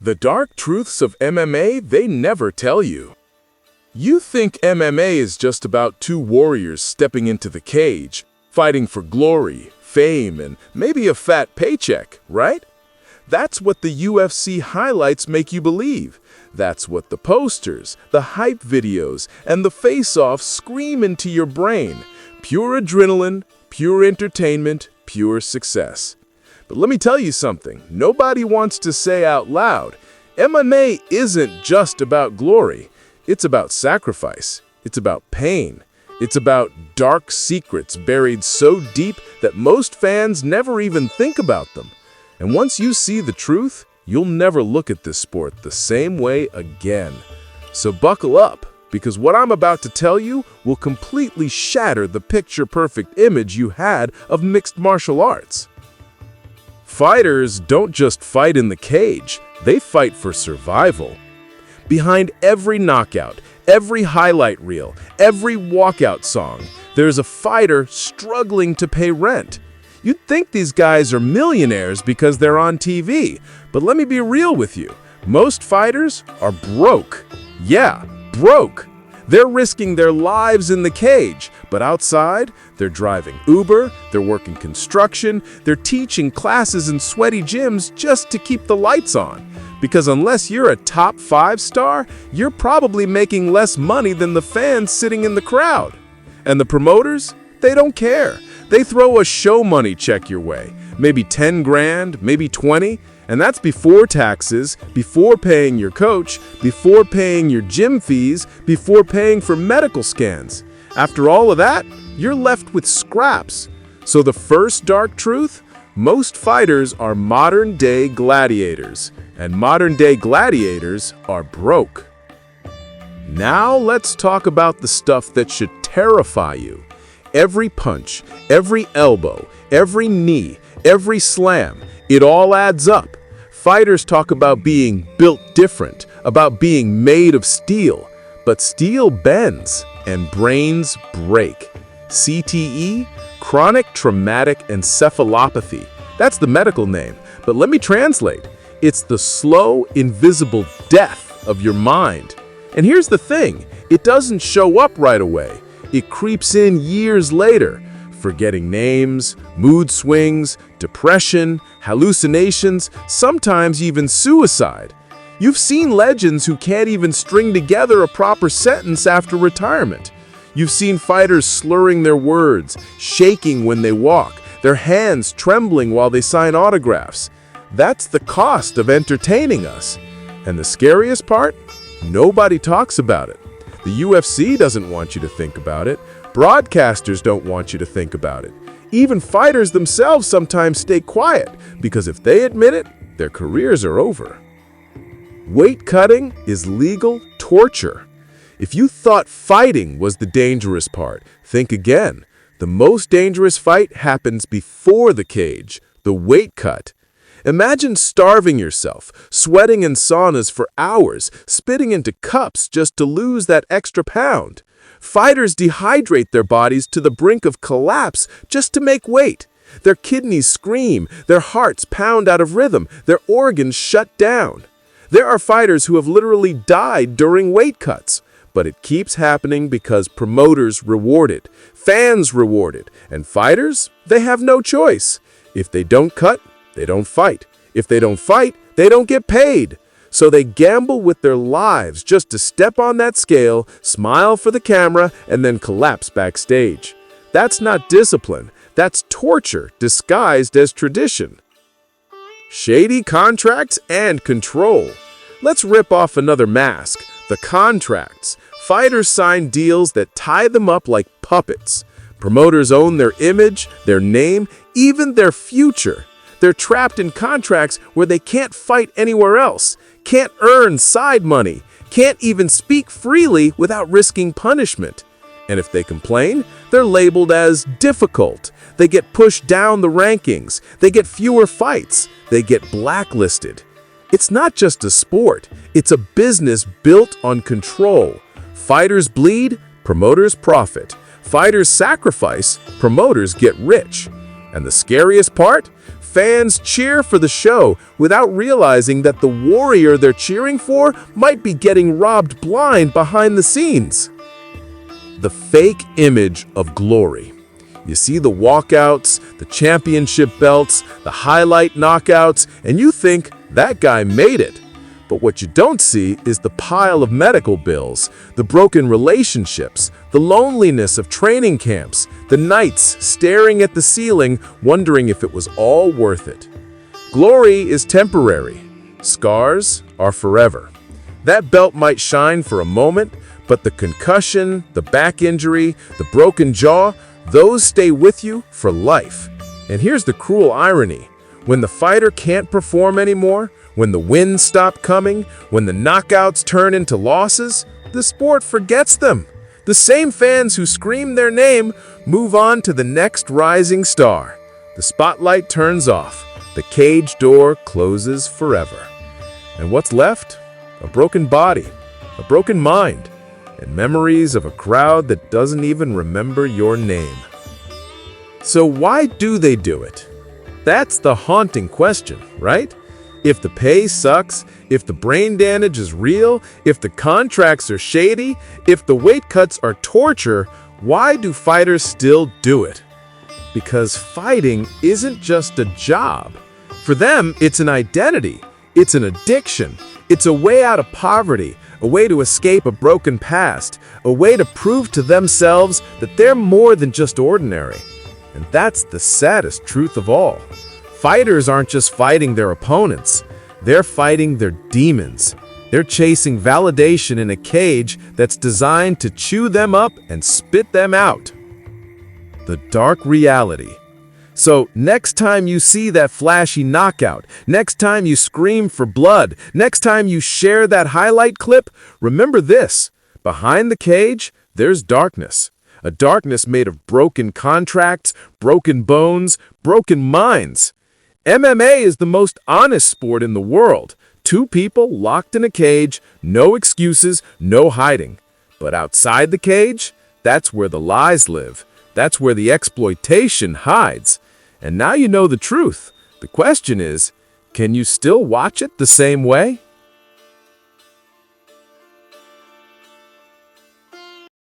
The dark truths of MMA they never tell you. You think MMA is just about two warriors stepping into the cage, fighting for glory, fame, and maybe a fat paycheck, right? That's what the UFC highlights make you believe. That's what the posters, the hype videos, and the face-offs scream into your brain. Pure adrenaline, pure entertainment, pure success. But let me tell you something nobody wants to say out loud. MMA isn't just about glory. It's about sacrifice. It's about pain. It's about dark secrets buried so deep that most fans never even think about them. And once you see the truth, you'll never look at this sport the same way again. So buckle up, because what I'm about to tell you will completely shatter the picture-perfect image you had of mixed martial arts. Fighters don't just fight in the cage, they fight for survival. Behind every knockout, every highlight reel, every walkout song, there's a fighter struggling to pay rent. You'd think these guys are millionaires because they're on TV, but let me be real with you. Most fighters are broke. Yeah, broke. They're risking their lives in the cage, but outside, they're driving Uber, they're working construction, they're teaching classes in sweaty gyms just to keep the lights on. Because unless you're a top 5 star, you're probably making less money than the fans sitting in the crowd. And the promoters, they don't care. They throw a show money check your way, maybe 10 grand, maybe 20, and that's before taxes, before paying your coach, before paying your gym fees, before paying for medical scans. After all of that, you're left with scraps. So the first dark truth? Most fighters are modern-day gladiators, and modern-day gladiators are broke. Now let's talk about the stuff that should terrify you. Every punch, every elbow, every knee, every slam, it all adds up. Fighters talk about being built different, about being made of steel. But steel bends and brains break. CTE, chronic traumatic encephalopathy. That's the medical name, but let me translate. It's the slow, invisible death of your mind. And here's the thing, it doesn't show up right away. It creeps in years later. Forgetting names, mood swings, depression, hallucinations, sometimes even suicide. You've seen legends who can't even string together a proper sentence after retirement. You've seen fighters slurring their words, shaking when they walk, their hands trembling while they sign autographs. That's the cost of entertaining us. And the scariest part? Nobody talks about it. The UFC doesn't want you to think about it. Broadcasters don't want you to think about it. Even fighters themselves sometimes stay quiet because if they admit it, their careers are over. Weight cutting is legal torture. If you thought fighting was the dangerous part, think again. The most dangerous fight happens before the cage, the weight cut. Imagine starving yourself, sweating in saunas for hours, spitting into cups just to lose that extra pound. Fighters dehydrate their bodies to the brink of collapse just to make weight. Their kidneys scream, their hearts pound out of rhythm, their organs shut down. There are fighters who have literally died during weight cuts. But it keeps happening because promoters reward it, fans reward it, and fighters, they have no choice. If they don't cut, they don't fight. If they don't fight, they don't get paid. So they gamble with their lives just to step on that scale, smile for the camera, and then collapse backstage. That's not discipline. That's torture disguised as tradition. Shady contracts and control. Let's rip off another mask, the contracts. Fighters sign deals that tie them up like puppets. Promoters own their image, their name, even their future. They're trapped in contracts where they can't fight anywhere else, can't earn side money, can't even speak freely without risking punishment. And if they complain, they're labeled as difficult. They get pushed down the rankings. They get fewer fights. They get blacklisted. It's not just a sport. It's a business built on control. Fighters bleed, promoters profit. Fighters sacrifice, promoters get rich. And the scariest part? fans cheer for the show without realizing that the warrior they're cheering for might be getting robbed blind behind the scenes. The fake image of glory. You see the walkouts, the championship belts, the highlight knockouts, and you think that guy made it. But what you don't see is the pile of medical bills, the broken relationships, the loneliness of training camps, the nights staring at the ceiling, wondering if it was all worth it. Glory is temporary. Scars are forever. That belt might shine for a moment, but the concussion, the back injury, the broken jaw, those stay with you for life. And here's the cruel irony. When the fighter can't perform anymore, when the wins stop coming, when the knockouts turn into losses, the sport forgets them. The same fans who scream their name move on to the next rising star. The spotlight turns off. The cage door closes forever. And what's left? A broken body, a broken mind, and memories of a crowd that doesn't even remember your name. So why do they do it? That's the haunting question, right? If the pay sucks, if the brain damage is real, if the contracts are shady, if the weight cuts are torture, why do fighters still do it? Because fighting isn't just a job. For them, it's an identity. It's an addiction. It's a way out of poverty, a way to escape a broken past, a way to prove to themselves that they're more than just ordinary. And that's the saddest truth of all. Fighters aren't just fighting their opponents. They're fighting their demons. They're chasing validation in a cage that's designed to chew them up and spit them out. The dark reality. So next time you see that flashy knockout, next time you scream for blood, next time you share that highlight clip, remember this: behind the cage, there's darkness. A darkness made of broken contracts, broken bones, broken minds. MMA is the most honest sport in the world. Two people locked in a cage, no excuses, no hiding. But outside the cage, that's where the lies live. That's where the exploitation hides. And now you know the truth. The question is, can you still watch it the same way?